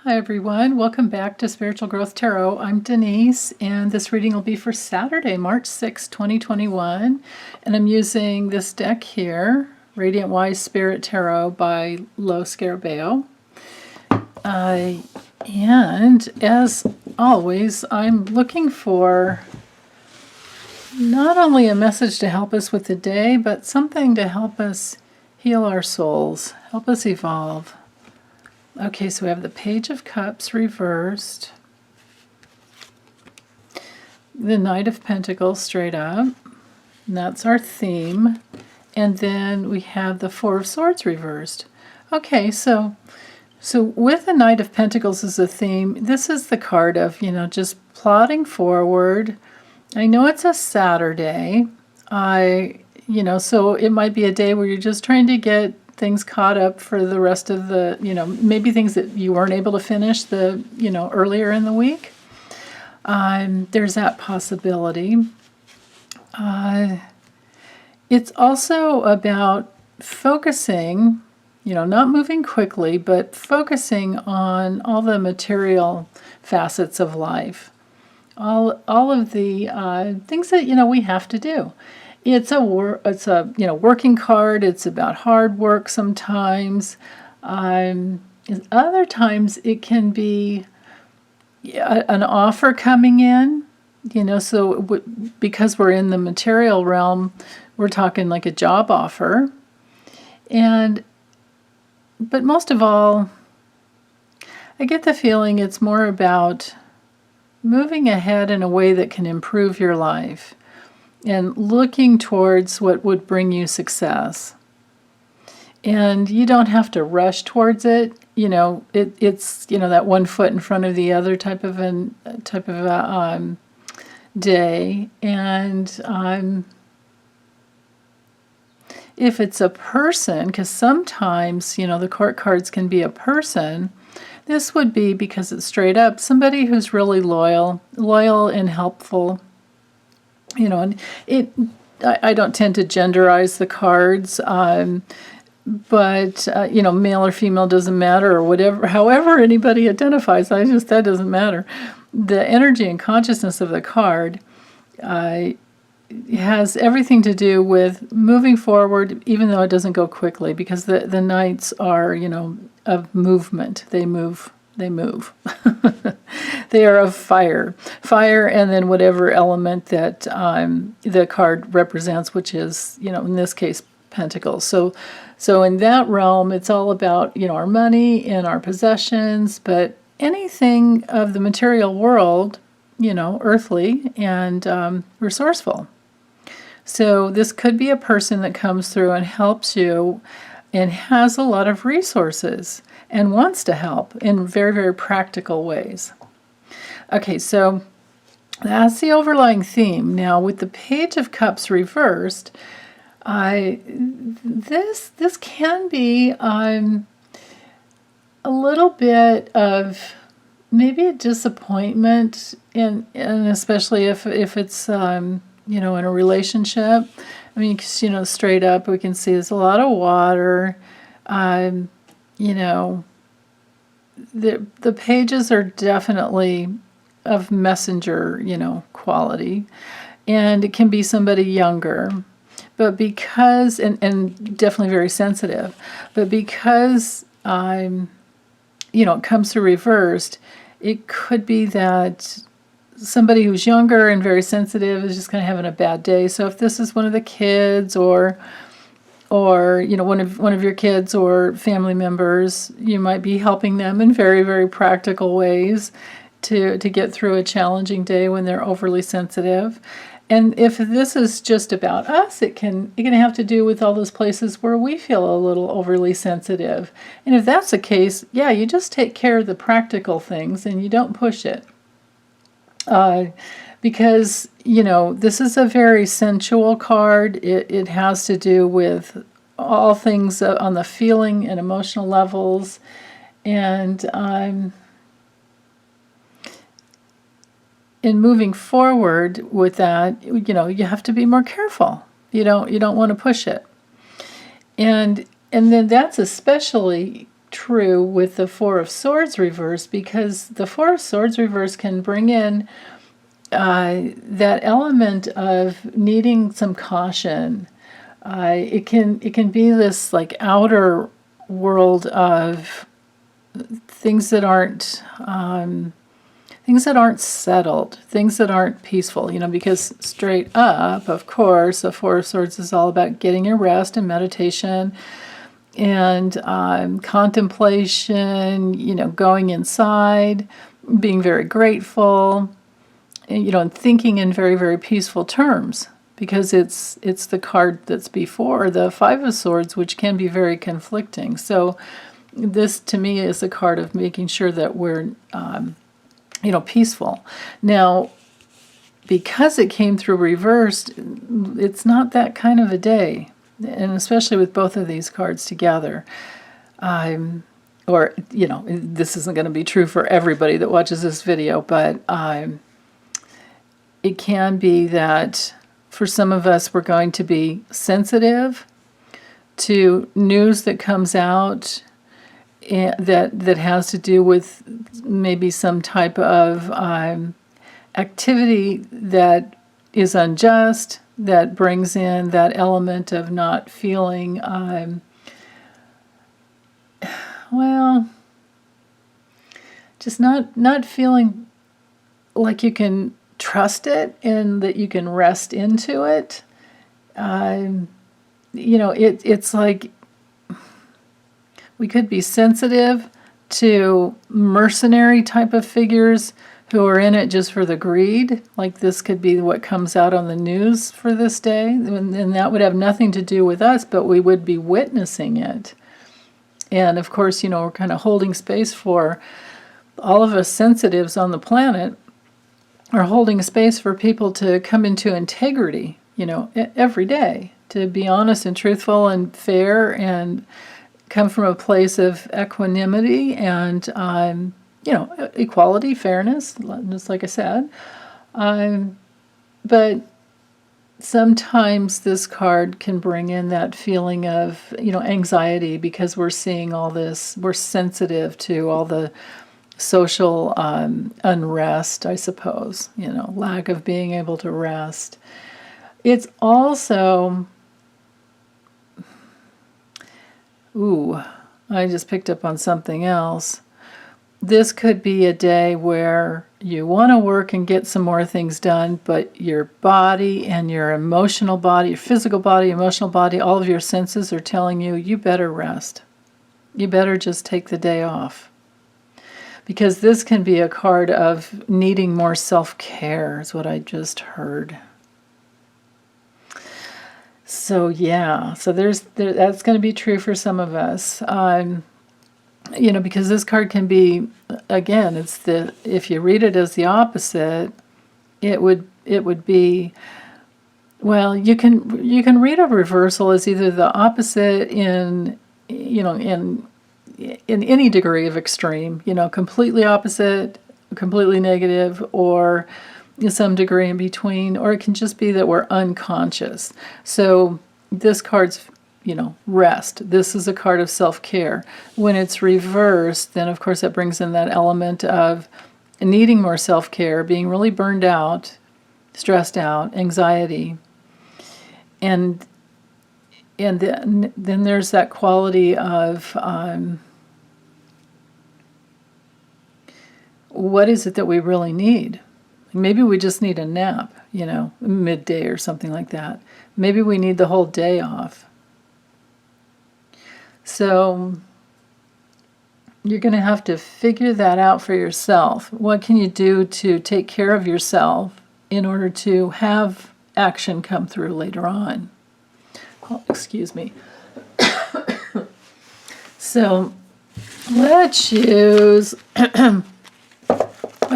Hi everyone, welcome back to Spiritual Growth Tarot. I'm Denise, and this reading will be for Saturday, March 6, 2021. And I'm using this deck here, Radiant Wise Spirit Tarot by Scarabeoand. And as always, I'm looking for not only a message to help us with the day, but something to help us heal our souls, help us evolve. Okay, so we have the Page of Cups reversed, the Knight of Pentacles straight up, and that's our theme, and then we have the Four of Swords reversed. Okay, so with the Knight of Pentacles as a theme, this is the card of, just plodding forward. I know it's a Saturday, so it might be a day where you're just trying to get things caught up for the rest of the, maybe things that you weren't able to finish earlier in the week. There's that possibility. It's also about focusing, not moving quickly, but focusing on all the material facets of life. All of the things that, we have to do. It's a working card. It's about hard work sometimes. Other times it can be an offer coming in, because we're in the material realm, we're talking like a job offer. But most of all, I get the feeling it's more about moving ahead in a way that can improve your life and looking towards what would bring you success. And you don't have to rush towards it. It's that one foot in front of the other type of a day. And if it's a person, because sometimes the court cards can be a person, this would be, because it's straight up, somebody who's really loyal and helpful. And I don't tend to genderize the cards, but male or female doesn't matter, or whatever, however anybody identifies, that doesn't matter. The energy and consciousness of the card has everything to do with moving forward, even though it doesn't go quickly, because the knights are, of movement. They move. They are of fire, and then whatever element that the card represents, which is, in this case, pentacles. So in that realm, it's all about, our money and our possessions, but anything of the material world, earthly and resourceful. So this could be a person that comes through and helps you and has a lot of resources and wants to help in very, very practical ways. Okay, so that's the overlying theme. Now, with the Page of Cups reversed, this can be a little bit of maybe a disappointment, and especially if it's in a relationship. I mean, because, straight up, we can see there's a lot of water. The pages are definitely of messenger, quality. And it can be somebody younger. But because, and definitely very sensitive, but because, it comes through reversed, it could be that somebody who's younger and very sensitive is just kind of having a bad day. So if this is one of the kids or one of your kids or family members, you might be helping them in very, very practical ways to get through a challenging day when they're overly sensitive. And if this is just about us, it can have to do with all those places where we feel a little overly sensitive. And if that's the case, yeah, you just take care of the practical things and you don't push it. Because, this is a very sensual card. It has to do with all things on the feeling and emotional levels. And in moving forward with that, you have to be more careful. You don't want to push it. And then that's especially true with the Four of Swords reverse, because the Four of Swords reverse can bring in that element of needing some caution. It can be this like outer world of things that aren't settled, things that aren't peaceful, because straight up, of course, the Four of Swords is all about getting your rest and meditation and contemplation, going inside, being very grateful, and thinking in very, very peaceful terms, because it's the card that's before the Five of Swords, which can be very conflicting. So this, to me, is a card of making sure that we're, peaceful. Now, because it came through reversed, it's not that kind of a day, and especially with both of these cards together. This isn't going to be true for everybody that watches this video, but it can be that for some of us, we're going to be sensitive to news that comes out that has to do with maybe some type of activity that is unjust, that brings in that element of not feeling, just not feeling like you can trust it and that you can rest into it. It's like we could be sensitive to mercenary type of figures who are in it just for the greed. Like this could be what comes out on the news for this day, and that would have nothing to do with us, but we would be witnessing it. And of course, we're kind of holding space for all of us sensitives on the planet, are holding space for people to come into integrity, every day, to be honest and truthful and fair and come from a place of equanimity and, equality, fairness, just like I said. But sometimes this card can bring in that feeling of, anxiety, because we're seeing all this, we're sensitive to all the social unrest, I suppose, lack of being able to rest. It's also, I just picked up on something else. This could be a day where you want to work and get some more things done, but your body and your emotional body, your physical body, emotional body, all of your senses are telling you, you better rest. You better just take the day off. Because this can be a card of needing more self-care, is what I just heard. So yeah, that's going to be true for some of us. Because this card can be, again, if you read it as the opposite, it would be, well, you can read a reversal as either the opposite in any degree of extreme, completely opposite, completely negative, or some degree in between, or it can just be that we're unconscious. So this card's, rest. This is a card of self-care. When it's reversed, then of course that brings in that element of needing more self-care, being really burned out, stressed out, anxiety, and then there's that quality of what is it that we really need? Maybe we just need a nap, midday or something like that. Maybe we need the whole day off. So you're going to have to figure that out for yourself. What can you do to take care of yourself in order to have action come through later on? Oh, excuse me. So let's use... I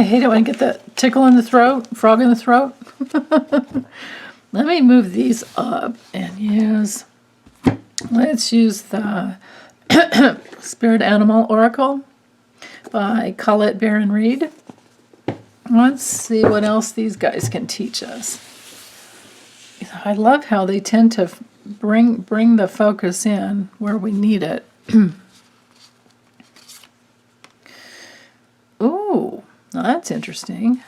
hate it when I get that tickle in the throat, frog in the throat. Let me move these up and let's use the Spirit Animal Oracle by Collette Baron-Reid. Let's see what else these guys can teach us. I love how they tend to bring the focus in where we need it. Now that's interesting.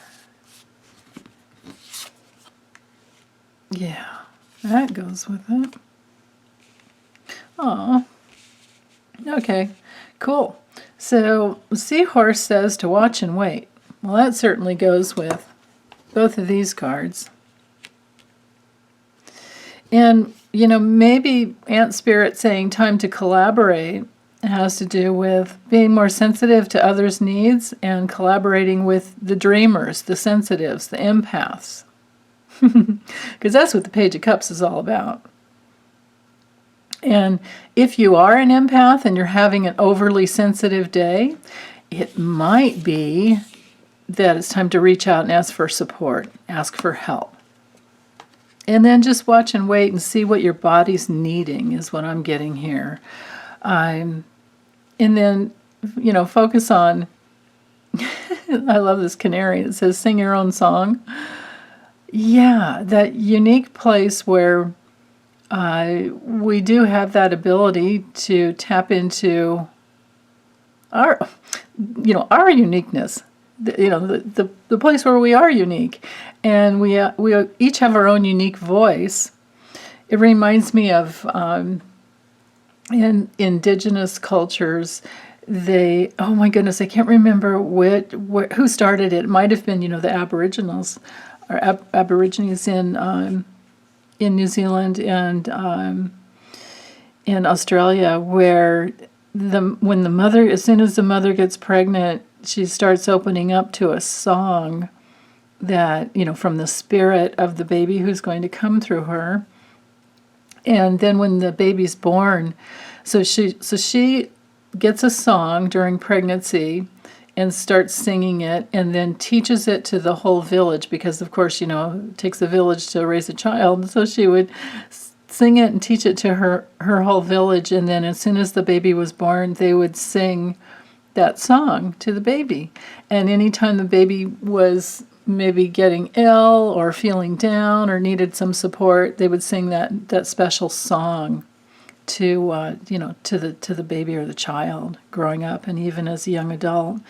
Yeah, that goes with it. Oh, okay, cool. So Seahorse says to watch and wait. Well, that certainly goes with both of these cards. And, you know, maybe Ant Spirit saying time to collaborate has to do with being more sensitive to others' needs and collaborating with the dreamers, the sensitives, the empaths. Because that's what the Page of Cups is all about. And if you are an empath and you're having an overly sensitive day, it might be that it's time to reach out and ask for support, ask for help. And then just watch and wait and see what your body's needing is what I'm getting here. And then, you know, focus on, I love this canary that says, sing your own song. Yeah, that unique place where we do have that ability to tap into our, you know, our uniqueness. The place where we are unique, and we each have our own unique voice. It reminds me of in indigenous cultures. Oh my goodness, I can't remember who started it. It might have been, you know, the Aboriginals or Aborigines in New Zealand and in Australia, where when the mother, as soon as the mother gets pregnant, she starts opening up to a song that, you know, from the spirit of the baby who's going to come through her. And then when the baby's born, so she gets a song during pregnancy and starts singing it, and then teaches it to the whole village, because of course, you know, it takes a village to raise a child. So she would sing it and teach it to her whole village, and then as soon as the baby was born, they would sing that song to the baby. And anytime the baby was maybe getting ill or feeling down or needed some support, they would sing that special song to you know, to the baby or the child growing up, and even as a young adult,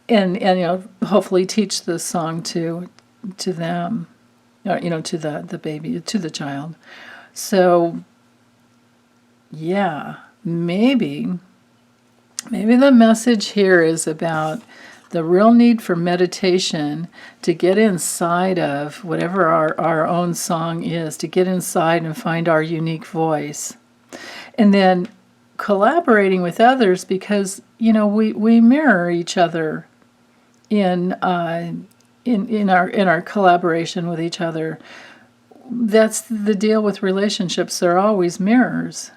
and you know, hopefully teach the song to them, or, you know, to the baby, to the child. So yeah, maybe the message here is about the real need for meditation, to get inside of whatever our own song is, to get inside and find our unique voice. And then collaborating with others, because, you know, we mirror each other in our collaboration with each other. That's the deal with relationships. They're always mirrors.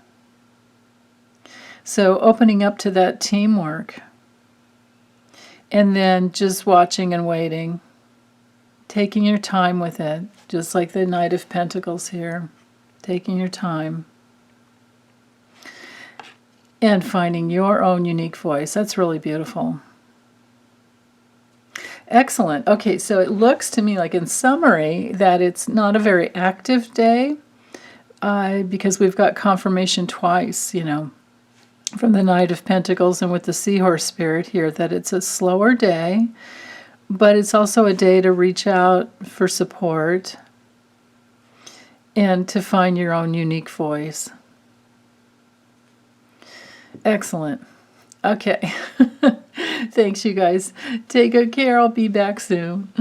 So opening up to that teamwork, and then just watching and waiting, taking your time with it, just like the Knight of Pentacles here, taking your time and finding your own unique voice. That's really beautiful. Excellent. Okay, so it looks to me like, in summary, that it's not a very active day, because we've got confirmation twice, you know, from the Knight of Pentacles and with the Seahorse Spirit here, that it's a slower day, but it's also a day to reach out for support and to find your own unique voice. Excellent. Okay. Thanks, you guys. Take good care. I'll be back soon.